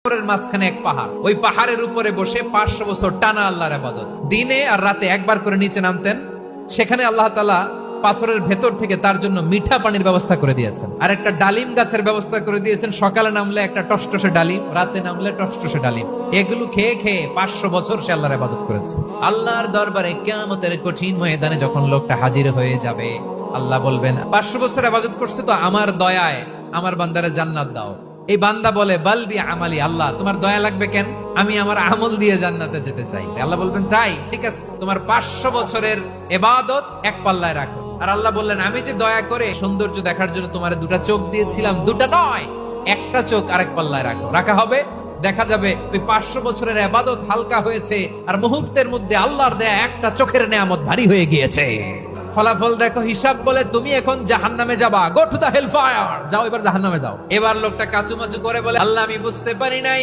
মাঝখানে এক পাহাড়, ওই পাহাড়ের উপরে বসে 500 বছর টানা আল্লাহর ইবাদত, দিনে আর রাতে একবার করে নিচে নামতেন। সেখানে আল্লাহ তাআলা পাথরের ভেতর থেকে তার জন্য মিঠা পানির ব্যবস্থা করে দিয়েছেন, আর একটা ডালিম গাছের ব্যবস্থা করে দিয়েছেন। সকালে নামলে একটা টসটসে ডালিম, রাতে নামলে টসটসে ডালিম। এগুলো খেয়ে খেয়ে 500 বছর সে আল্লাহর ইবাদত করেছে। আল্লাহর দরবারে কিয়ামতের কঠিন ময়দানে যখন লোকটা হাজির হয়ে যাবে, আল্লাহ বলবেন 500 বছর ইবাদত করছে তো আমার দয়ায় আমার বান্দারে জান্নাত দাও। এই বান্দা বলে বালবি আমালি, আল্লাহ তোমার দয়া লাগবে কেন, আমি আমার আমল দিয়ে জান্নাতে যেতে চাই। আল্লাহ বলবেন তাই, ঠিক আছে, তোমার 500 বছরের ইবাদত এক পাল্লায় রাখো। আর আল্লাহ বললেন আমি যে দয়া করে সৌন্দর্য দেখার জন্য তোমার দুটা চোখ দিয়েছিলাম, দুটা নয় একটা চোখ আরেক পাল্লায় রাখো। রাখা হবে, দেখা যাবে ওই 500 বছরের ইবাদত হালকা হয়েছে আর মুহূর্তের মধ্যে আল্লাহর দেয়া একটা চোখের নেয়ামত ভারী হয়ে গিয়েছে। ফলাফল দেখো, হিসাব বলে তুমি এখন জাহান্নামে যাবা, go to the hell fire, যাও এবার জাহান্নামে যাও। এবার লোকটা কাচুমাচু করে বলে আল্লাহ আমি বুঝতে পারি নাই